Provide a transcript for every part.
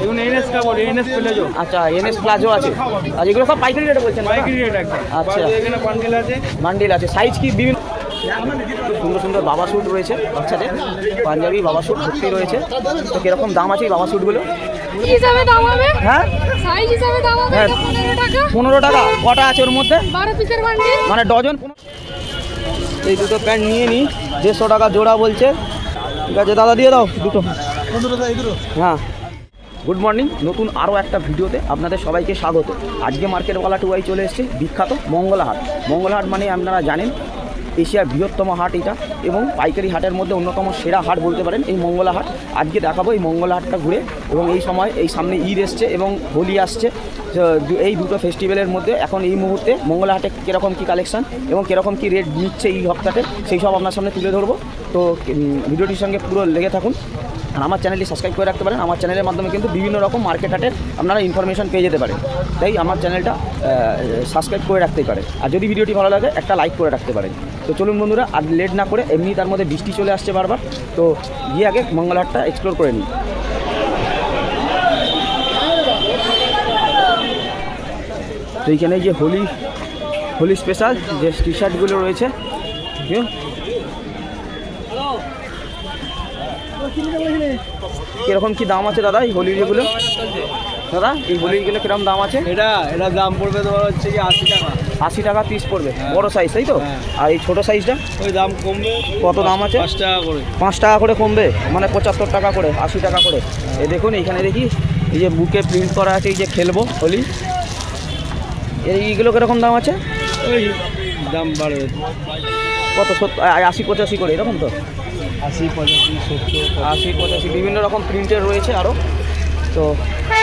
দেখুন এনএস টা বলে এনএস প্লাজো। আচ্ছা এনএস প্লাজো আছে। আর এগুলো সব পাইকারি রেটে বলছেন? পাইকারি রেট একদম। আচ্ছা এখানে বান্ডিল আছে। বান্ডিল আছে, সাইজ কি বিভিন্ন সুন্দর সুন্দর বাবা স্যুট রয়েছে বাচ্চাদের, পাঞ্জাবি বাবা স্যুট ভর্তি রয়েছে। তো কিরকম দাম আছে এই বাবা স্যুটগুলো? হিসাবে দাম হবে, হ্যাঁ সাইজ হিসাবে দাম হবে 15 টাকা। 15 টাকা। কটা আছে ওর মধ্যে? 12 পিসের বান্ডিল, মানে ডজন। এই দুটো প্যান্ট নিয়ে নিই, 150 টাকা জোড়া বলছে। ঠিক আছে দাদা, দিয়ে দাও দুটো। হ্যাঁ, গুড মর্নিং। নতুন আরও একটা ভিডিওতে আপনাদের সবাইকে স্বাগত। আজকে মার্কেটওয়ালা টুয়াই চলে এসেছে বিখ্যাত মঙ্গলা হাট। মঙ্গলা হাট মানে আপনারা জানেন এশিয়ার বৃহত্তম হাট এটা, এবং পাইকারি হাটের মধ্যে অন্যতম সেরা হাট বলতে পারেন এই মঙ্গলা হাট। আজকে দেখাবো এই মঙ্গলা হাটটা ঘুরে, এবং এই সময় এই সামনে ঈদ এসছে এবং হোলি আসছে। এই দুটো ফেস্টিভ্যালের মধ্যে এখন এই মুহূর্তে মঙ্গলা হাটে কীরকম কী কালেকশান এবং কীরকম কী রেট নিচ্ছে এই সপ্তাহে, সেই সব আপনার সামনে তুলে ধরবো। তো ভিডিওটির সঙ্গে পুরো লেগে থাকুন। আর আমার চ্যানেলটি সাবস্ক্রাইব করে রাখতে পারেন। আমার চ্যানেলের মাধ্যমে কিন্তু বিভিন্ন রকম মার্কেট হাটের আপনারা ইনফরমেশন পেয়ে যেতে পারেন। তাই আমার চ্যানেলটা সাবস্ক্রাইব করে রাখতেই পারেন। আর যদি ভিডিওটি ভালো লাগে একটা লাইক করে রাখতে পারেন। তো চলুন বন্ধুরা, আর লেট না করে, এমনি তার মধ্যে বৃষ্টি চলে আসছে বারবার, তো গিয়ে আগে মঙ্গলা হাটটা এক্সপ্লোর করে নিই। তো এইখানে যে হোলি স্পেশাল যে টি শার্টগুলো রয়েছে, কিরকম কি দাম আছে দাদা এই হোলির যেগুলো? দাদা এই হোলিগুলো কিরকম দাম আছে? এটা দাম পড়বে তোমার হচ্ছে কি 80 টাকা। 80 টাকা পিস পড়বে, বড় সাইজ তাই তো? আর এই ছোটো সাইজটা ওই দাম কমবে। কত দাম আছে? 5 টাকা করে। 5 টাকা করে কমবে, মানে 75 টাকা করে, 80 টাকা করে। এই দেখুন এইখানে দেখি এই যে বুকে প্রিন্ট করা আছে, এই যে খেলবো হোলি, এইগুলো কীরকম দাম আছে? ওই দাম বাড়বে কত 80-85 করে এরকম তো? 80 85 70 80-85 বিভিন্ন রকম প্রিন্টের রয়েছে আরও। তো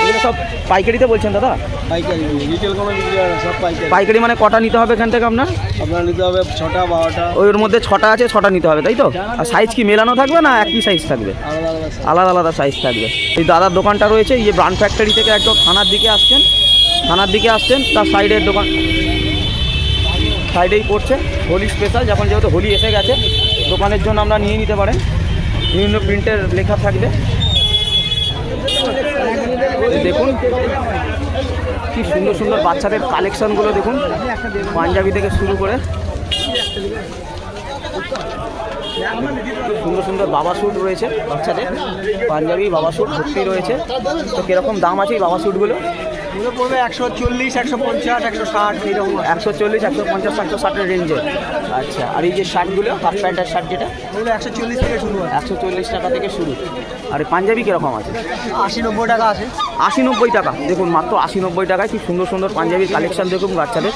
এগুলো সব পাইকারিতে বলছেন দাদা? পাইকারি, রিটেল কোনো বিক্রি হয় না, সব পাইকারি। পাইকারি মানে কটা নিতে হবে এখান থেকে আপনার? আপনার নিতে হবে 6টা 12টা। ওর মধ্যে 6টা আছে, 6টা নিতে হবে তাই তো? আর সাইজ কি মেলানো থাকবে না একই সাইজ থাকবে? আলাদা আলাদা size। আলাদা আলাদা সাইজ থাকবে। এই দাদার দোকানটা রয়েছে এই যে ব্রান্ড ফ্যাক্টরি থেকে একদম থানার দিকে আসছেন, তার সাইডের দোকান সাইডেই পড়ছে হোলি স্পেশাল। যখন যেহেতু হোলি এসে গেছে, দোকানের জন্য আমরা নিয়ে নিতে পারেন, বিভিন্ন প্রিন্টের লেখা থাকবে। দেখুন কি সুন্দর সুন্দর বাচ্চাদের কালেকশনগুলো দেখুন, পাঞ্জাবি থেকে শুরু করে সুন্দর সুন্দর বাবা স্যুট রয়েছে বাচ্চাদের, পাঞ্জাবি বাবা স্যুট ভর্তি রয়েছে। তো কীরকম দাম আছে এই বাবা স্যুটগুলো? এগুলো পড়বে 140 150 160 এইরকম। 140 150 160 রেঞ্জে। আচ্ছা, আর এই যে শার্টগুলো হাফ প্যান্টের শার্ট যেটা, এগুলো 140 থেকে শুরু হয়। 140 টাকা থেকে শুরু। আর এই পাঞ্জাবি কীরকম আছে? 80 90 টাকা আছে। 80-90 টাকা। দেখুন মাত্র 80-90 টাকায় কি সুন্দর সুন্দর পাঞ্জাবির কালেকশন দেখুন বাচ্চাদের।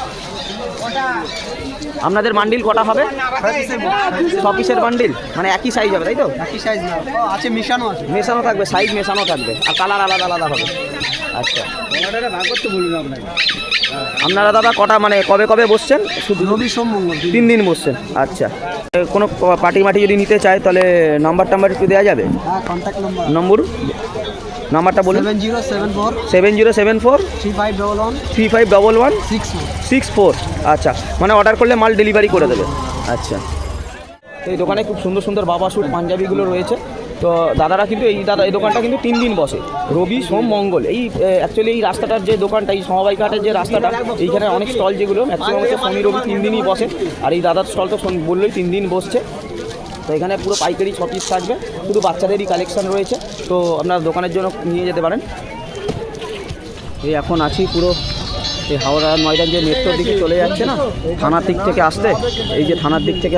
আপনাদের বান্ডিল কটা হবে? 6 পিসের বান্ডিল, মানে একই সাইজ হবে তাই তো? একই সাইজ না, আছে মিশানো আছে। মেশানো থাকবে, সাইজ মেশানো থাকবে, আর কালার আলাদা আলাদা হবে। আচ্ছা, অর্ডারটা ভাগ করতে বলুন আপনাকে। আপনারা দাদা কটা মানে কবে বসছেন? শুধু রবি সোম মঙ্গল 3 দিন বসছেন। আচ্ছা, কোনো পার্টি মাটি যদি নিতে চায় তাহলে নাম্বার একটু দেওয়া যাবে? হ্যাঁ, কন্ট্যাক্ট নাম্বারটা বলুন। 7074 7074 3511 3511 64। 64। আচ্ছা, মানে অর্ডার করলে মাল ডেলিভারি করে দেবে। আচ্ছা, তো এই দোকানে খুব সুন্দর সুন্দর বাবা স্যুট পাঞ্জাবিগুলো রয়েছে। তো দাদারা কিন্তু এই দোকানটা কিন্তু 3 দিন বসে, রবি সোম মঙ্গল। এই অ্যাকচুয়ালি এই রাস্তাটার যে দোকানটা, এই সমবায় ঘাটের যে রাস্তাটা, এইখানে অনেক স্টল যেগুলো ম্যাক্সিমাম হচ্ছে শনি রবি 3 দিনই বসে। আর এই দাদার স্টল তো বললোই 3 দিন বসছে। তো এখানে পুরো পাইকারি 6 পিস থাকবে, শুধু বাচ্চাদেরই কালেকশন রয়েছে। তো আপনার দোকানের জন্য নিয়ে যেতে পারেন। এই এখন আছি পুরো এই হাওড়া ময়দান যে মেট্রোর দিকে চলে যাচ্ছে না, থানার দিক থেকে আসতে, এই যে থানার দিক থেকে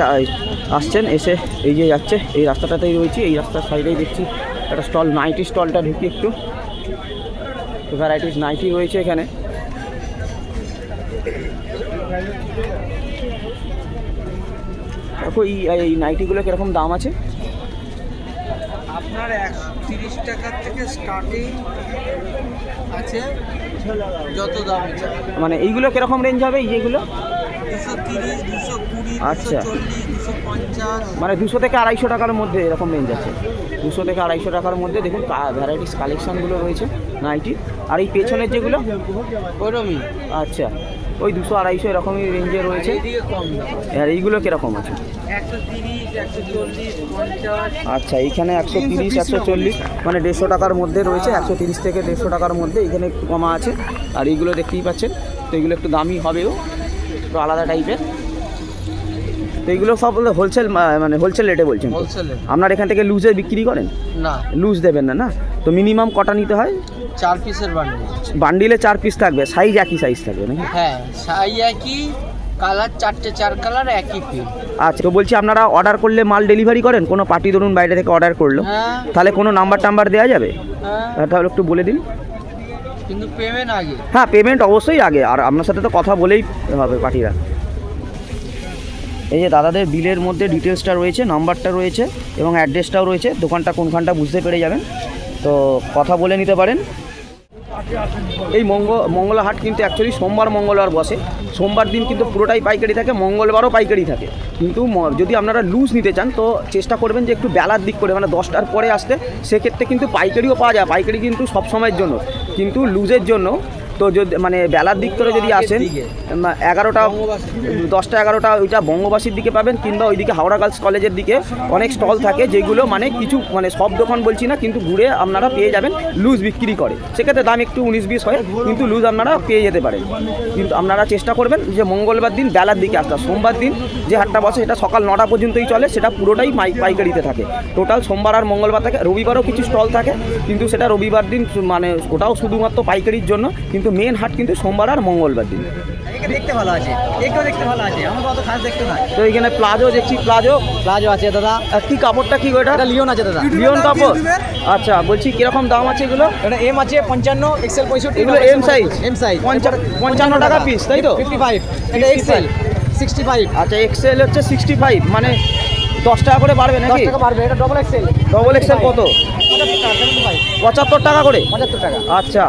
আসছেন, এসে এই যে যাচ্ছে এই রাস্তাটাতেই রয়েছি। এই রাস্তার সাইডেই দেখছি একটা স্টল, নাইটি স্টলটা ঢুকি একটু। তো ভ্যারাইটিস নাইটি রয়েছে এখানে। দেখো এই নাইটিগুলো কীরকম দাম আছে? আপনার 130 টাকা থেকে স্টার্টিং আছে, যত দাম আছে। মানে এইগুলো কীরকম রেঞ্জ হবে এইগুলো? 230 220 আচ্ছা, 240 250। মানে 200 থেকে 250 টাকার মধ্যে এরকম রেঞ্জ আছে। 200 থেকে 250 টাকার মধ্যে দেখুন ভ্যারাইটিস কালেকশানগুলো রয়েছে নাইটি। আর এই পেছনের যেগুলো ওরমই। আচ্ছা, ওই 200-250 এরকমই রেঞ্জে রয়েছে। এইদিকে কম দাম, আর এইগুলো কীরকম আছে? 130, 140, 50। আচ্ছা, এইখানে 130, 140 মানে 150 টাকার মধ্যে রয়েছে। 130 থেকে 150 টাকার মধ্যে এখানে একটু কমা আছে। আর এইগুলো দেখতেই পাচ্ছেন, তো এগুলো একটু দামি হবেও, একটু আলাদা টাইপের। তো এইগুলো সব হোলসেল, মানে হোলসেল রেটে বলছেন তো? হোলসেলে আপনার এখান থেকে লুজে বিক্রি করেন? না, লুজ দেবেন না? না, তো মিনিমাম কটা নিতে হয়? 4 পিসের বান্ডিল। বান্ডিলে 4 পিস থাকবে, সাইজ একই সাইজ থাকবে নাকি? হ্যাঁ, সাইজ একই, কালার 4 কালার একই পিস। আচ্ছা, তো বলছি আপনারা অর্ডার করলে মাল ডেলিভারি করেন? কোনো পার্টি ধরুন বাইরে থেকে অর্ডার করলো, হ্যাঁ তাহলে কোনো নাম্বার টাম্বার দেওয়া যাবে? হ্যাঁ, তাহলে একটু বলে দিন। কিন্তু পেমেন্ট আগে। হ্যাঁ, পেমেন্ট অবশ্যই আগে, আর আপনার সাথে তো কথা বলেই হবে পার্টিরা। এই যে দাদাদের বিলের মধ্যে ডিটেলসটা রয়েছে, নাম্বারটা রয়েছে এবং অ্যাড্রেসটাও রয়েছে। দোকানটা কোনখানটা বুঝতে পেরে যাবেন, তো কথা বলে নিতে পারেন। এই মঙ্গলা হাট কিন্তু অ্যাকচুয়ালি সোমবার মঙ্গলবার বসে। সোমবার দিন কিন্তু পুরোটাই পাইকারি থাকে, মঙ্গলবারও পাইকারি থাকে। কিন্তু যদি আপনারা লুজ নিতে চান তো চেষ্টা করবেন যে একটু বেলার দিক করে, মানে 10টার পরে আসতে। সেক্ষেত্রে কিন্তু পাইকারিও পাওয়া যায়, পাইকারি কিন্তু সব সময়ের জন্য, কিন্তু লুজের জন্য তো যদি মানে বেলার দিক করে যদি আসেন 11টা 10টা 11টা ওইটা বঙ্গবাসীর দিকে পাবেন, কিংবা ওইদিকে হাওড়া গার্লস কলেজের দিকে অনেক স্টল থাকে, যেগুলো মানে কিছু মানে সব দোকান বলছি না, কিন্তু ঘুরে আপনারা পেয়ে যাবেন লুজ বিক্রি করে। সেক্ষেত্রে দাম একটু 19-20 হয়, কিন্তু লুজ আপনারা পেয়ে যেতে পারেন। কিন্তু আপনারা চেষ্টা করবেন যে মঙ্গলবার দিন বেলার দিকে আসতে। সোমবার দিন যে হাটটা বসে সেটা সকাল 9টা পর্যন্তই চলে, সেটা পুরোটাই পাইকারিতে থাকে। টোটাল সোমবার আর মঙ্গলবার থাকে, রবিবারও কিছু স্টল থাকে, কিন্তু সেটা রবিবার দিন মানে ওটাও শুধুমাত্র পাইকারির জন্য। কিন্তু মেন হাট কিন্তু সোমবার আর মঙ্গলবার দিন। দেখতে ভালো আছে, একটু দেখতে ভালো আছে, আমার কত খাস দেখতে না। তো এখানে প্লাজো দেখছি, প্লাজো আছে দাদা। আর কি কাপড়টা কি ওটা? এটা লিওন আছে দাদা, লিওন কাপড়। আচ্ছা, বলছি কিরকম দাম আছে এগুলো? এটা এম আছে 55, এক্সেল 65। এগুলো এম সাইজ? এম সাইজ 55 টাকা পিস, তাই তো? 55। এটা এক্সেল 65। আচ্ছা, এক্সেল হচ্ছে 65, মানে 10 টাকা করে বাড়বে 10 নাকি? টাকা বাড়বে। এটা ডবল এক্সেল। ডবল এক্সেল কত? 75 টাকা করে। 75 টাকা। আচ্ছা,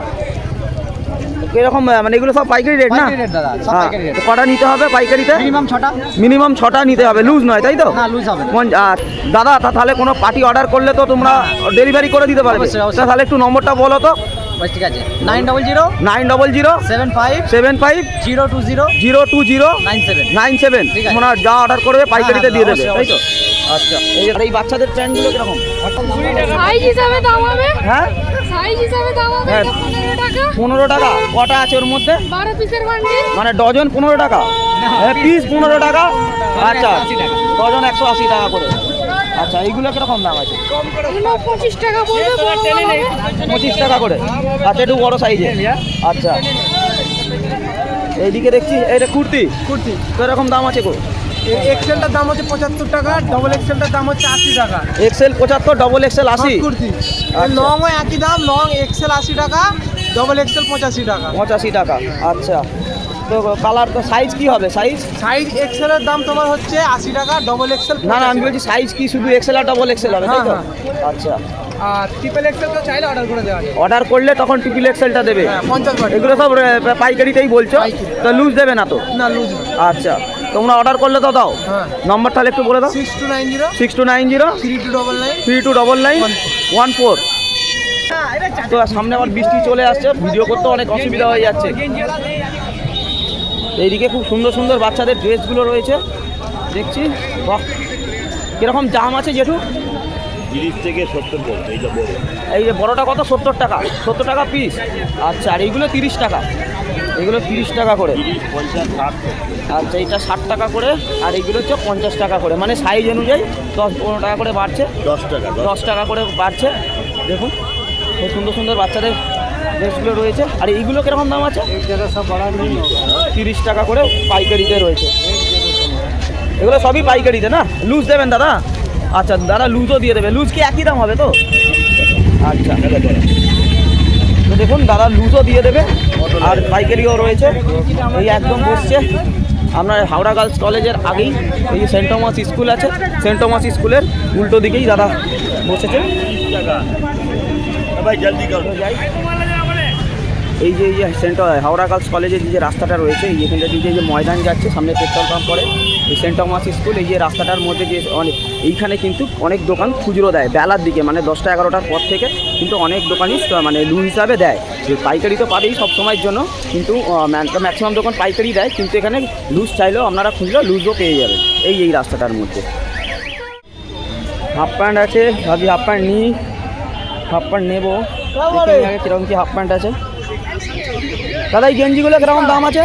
এরকম মানে এগুলো সব পাইকারি রেট না? পাইকারি রেট দাদা, সব হ্যাঁ, পাইকারি রেট। তো কটা নিতে হবে পাইকারিতে? মিনিমাম 6টা। মিনিমাম 6টা নিতে হবে, লুজ নয়, তাই তো? না, লুজ হবে না। দাদা তাহলে কোনো পার্টি অর্ডার করলে তো তোমরা ডেলিভারি করে দিতে পারবে? অবশ্যই, অবশ্যই। তাহলে একটু নম্বরটা বলো তো। বাস ঠিক আছে, 900 900 75 75 020 020 97। 97। ঠিক আছে। তোমরা যা অর্ডার করবে পাইকারিতে হ্যাঁ, দিয়ে দেবে, অবশ্যই, তাই তো? আচ্ছা, এই বাচ্চাদের প্যান্টগুলো কিরকম? সাইজ হিসাবে দাম হবে, হ্যাঁ সাইজ হিসাবে দাম হবে। হ্যাঁ। এটা 15 টাকা। 15 টাকা। কটা আছে ওর মধ্যে? 12 পিসের বান্ডিল। মানে ডজন 15 টাকা, পিস 15 টাকা। আচ্ছা, ডজন 180 টাকা করে। আচ্ছা, এইগুলো কিরকম দাম আছে? এগুলো 25 টাকা পড়বে, বড় মাল হবে। 25 টাকা করে। আচ্ছা, একটু বড় সাইজে। আচ্ছা, এইদিকে দেখছি এটা কুর্তি, তো এরকম দাম আছে গো? এক্সেলটার দাম হচ্ছে 75 টাকা, ডবল এক্সেলটার দাম হচ্ছে 80 টাকা। Excel 75, double XL 80। কুর্তি আচ্ছা। লংও একই দাম, লং এক্সেল 80 টাকা, ডবল এক্সেল 85 টাকা। 85 টাকা। আচ্ছা, তো কালার তো সাইজ কি হবে? সাইজ সাইজ এক্সেলের দাম তোমার হচ্ছে 80 টাকা, ডবল এক্সেল না না, আমি বলছি সাইজ কি শুধু এক্সেল আর ডবল এক্সেল হবে, তাই তো? হ্যাঁ, আচ্ছা, আর ট্রিপল এক্সেল তো চাইলে অর্ডার করে দেওয়া যায়। অর্ডার করলে তখন ট্রিপল এক্সেলটা দেবে? হ্যাঁ, 50 বাটি। এগুলো সব পাইকারিতেই বলছো, পাইকারি। তো লুজ দেবে না তো? না, লুজ না। আচ্ছা, তোমরা অর্ডার করলে তো দাও। হ্যাঁ, নম্বর তাহলে একটু বলে দাও। 6290 6290 3299 3299 14। তো সামনে আবার বৃষ্টি চলে আসছে, ভিডিও করতে অনেক অসুবিধা হয়ে যাচ্ছে। এইদিকে খুব সুন্দর সুন্দর বাচ্চাদের ড্রেসগুলো রয়েছে দেখছি। বাহ, কীরকম দাম আছে জেঠু? 30 থেকে 70 পর্যন্ত। এইটা বড়। এই যে বড়টা কত? 70 টাকা। 70 টাকা পিস। আচ্ছা, আর এইগুলো 30 টাকা। এগুলো 30 টাকা করে। 30, 50, 60। আচ্ছা, এটা 60 টাকা করে, আর এইগুলো হচ্ছে 50 টাকা করে, মানে সাইজ অনুযায়ী 10-15 টাকা করে বাড়ছে, 10 টাকা। 10 টাকা করে বাড়ছে। দেখুন খুব সুন্দর সুন্দর বাচ্চাদের ড্রেসগুলো রয়েছে। আর এইগুলো কীরকম দাম আছে? 30 টাকা করে পাইকারিতে রয়েছে। এগুলো সবই পাইকারিতে না? লুজ দেবেন দাদা? আচ্ছা, দাদা লুজও দিয়ে দেবে। লুজ কি একই দাম হবে তো? আচ্ছা, তো দেখুন দাদা লুজও দিয়ে দেবে, আর পাইকারিও রয়েছে। এই একদম বসছে আপনার হাওড়া গার্লস কলেজের আগেই এই যে সেন্ট টমাস স্কুল আছে, সেন্ট টমাস স্কুলের উল্টো দিকেই দাদা বসেছে। ভাই জলদি করো। যাই, এই যে হাওড়া গার্লস কলেজের যে রাস্তাটা রয়েছে, এই এখানটা দিয়ে যে ময়দান যাচ্ছে, সামনে পেট্রোল পাম্প পড়ে, এই সেন্ট টমাস স্কুল, এই যে রাস্তাটার মধ্যে যে অনেক এইখানে কিন্তু অনেক দোকান খুচরো দেয় বেলার দিকে, মানে 10টা 11টার পর থেকে কিন্তু অনেক দোকানই মানে লু হিসাবে দেয়। যে পাইকারি তো পাবেই সব সময়ের জন্য, কিন্তু ম্যাক্সিমাম দোকান পাইকারি দেয়, কিন্তু এখানে লুজ চাইলেও আপনারা খুঁজলেও লুজও পেয়ে যাবেন এই রাস্তাটার মধ্যে। হাফ প্যান্ট আছে, ভাবি হাফ প্যান্ট নিই, হাফ প্যান্ট নেবো। দেখি আগে কীরকম কী হাফ প্যান্ট আছে। দাদা এই গেঞ্জিগুলো কীরকম দাম আছে?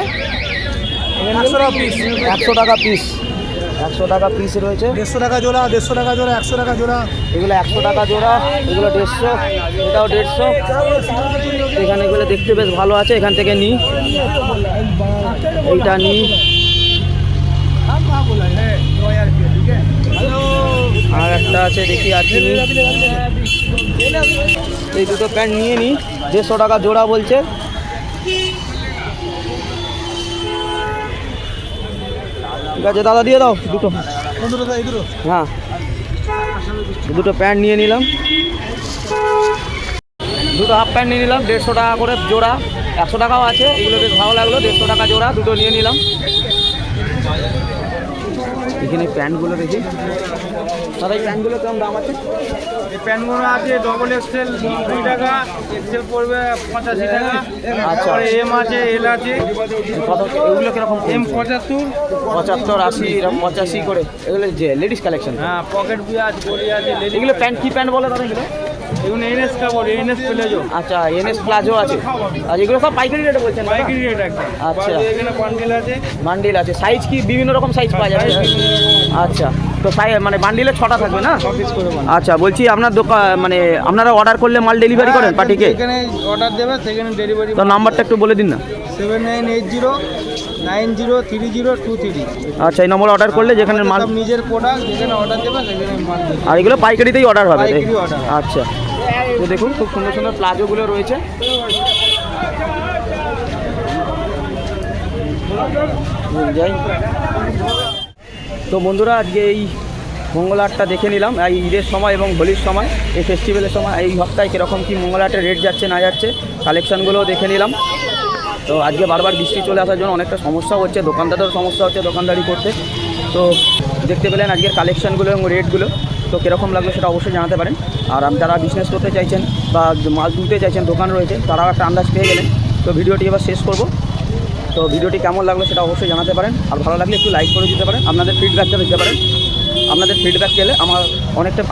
100 টাকা পিস। 100 টাকা পিস, 100 টাকা পিস রয়েছে। 150 টাকা জোড়া, 150 টাকা জোড়া, 100 টাকা জোড়া। এগুলো 100 টাকা জোড়া, এগুলো 150, এটাও 150। এখানে এগুলো দেখতে বেশ ভালো আছে, এখান থেকে নিই, এইটা নিই। আর একটা আছে, দেখি আর কি নিই। এই দুটো প্যান্ট নিয়ে নিই, 150 টাকা জোড়া বলছে। ঠিক আছে দাদা, দিয়ে দাও দুটো। হ্যাঁ, দুটো প্যান্ট নিয়ে নিলাম, দুটো হাফ প্যান্ট নিয়ে নিলাম, 150 টাকা করে জোড়া। 100 টাকাও আছে, এগুলো বেশ ভালো লাগলো। 150 টাকা জোড়া দুটো নিয়ে নিলাম। এখানে প্যান্টগুলো দেখি দাদা, এই প্যান্টগুলো কেমন দাম আছে? এই প্যান্টগুলো আছে ডবল এক্সেল 2 টাকা, এক্সেল পড়বে 85 টাকা। আচ্ছা, এম আছে, এল আছে। কত এগুলো কিরকম? এম 75, 75, 80, এরকম 85 করে। এগুলো যে লেডিস কালেকশন। হ্যাঁ পকেট বি আছে, বডি আছে। এগুলো প্যান্ট কি প্যান্ট বলে দাদা এগুলো? এগুলো এনএস কাপড়, এনএস প্লাজো। আচ্ছা, এনএস প্লাজো আছে। আর এগুলো সব পাইকারি রেটে বলছেন? পাইকারি রেট একদম। আচ্ছা, এখানে বান্ডিল আছে। বান্ডিল আছে, সাইজ কি বিভিন্ন রকম সাইজ পাওয়া যাবে? আচ্ছা, তো মানে বান্ডিলে 6টা থাকবে না? আচ্ছা, বলছি আপনার দোকান মানে আপনারা অর্ডার করলে মাল ডেলিভারি করেন পার্টিকে? এখানে অর্ডার দেবে, সেখানে ডেলিভারি। তো নাম্বারটা একটু বলে দিন না। 79809023। আচ্ছা, এই নম্বরে অর্ডার করলে যেখানে মাল, সব নিজের প্রোডাক্ট, যেখানে অর্ডার দেবে সেখানে মাল দেবে। আর এগুলো পাইকারিতেই অর্ডার হবে? পাইকারি order। আচ্ছা, তো দেখুন খুব সুন্দর সুন্দর প্লাজোগুলো রয়েছে। যাই, তো বন্ধুরা আজকে এই মঙ্গল হাটটা দেখে নিলাম, এই ঈদের সময় এবং হোলির সময়, এই ফেস্টিভ্যালের সময় এই সপ্তাহে কীরকম কী মঙ্গল হাটের রেট যাচ্ছে না যাচ্ছে, কালেকশানগুলোও দেখে নিলাম। তো আজকে বারবার বৃষ্টি চলে আসার জন্য অনেকটা সমস্যা হচ্ছে, দোকানদারদেরও সমস্যা হচ্ছে দোকানদারি করতে। তো দেখতে পেলেন আজকের কালেকশানগুলো এবং রেটগুলো, তো কীরকম লাগলো সেটা অবশ্যই জানাতে পারেন। আর যারা বিজনেস করতে চাইছেন বা মাল তুলতে চাইছেন, দোকান রয়েছে, তারাও একটা আন্দাজ পেয়ে গেলেন। তো ভিডিওটি এবার শেষ করব। তো ভিডিওটি কেমন লাগলো সেটা অবশ্যই জানাতে পারেন, আর ভালো লাগলে একটু লাইক করে দিতে পারেন, আপনাদের ফিডব্যাকটা দিতে পারেন। আপনাদের ফিডব্যাক পেলে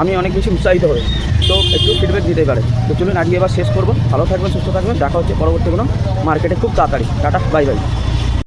আমি অনেক বেশি উৎসাহিত হই, তো একটু ফিডব্যাক দিতে পারেন। তো চলুন আজকে এবার শেষ করব। ভালো থাকবেন, সুস্থ থাকবেন, দেখা হচ্ছে পরবর্তী কোনো মার্কেটে খুব তাড়াতাড়ি। Tata, bye bye.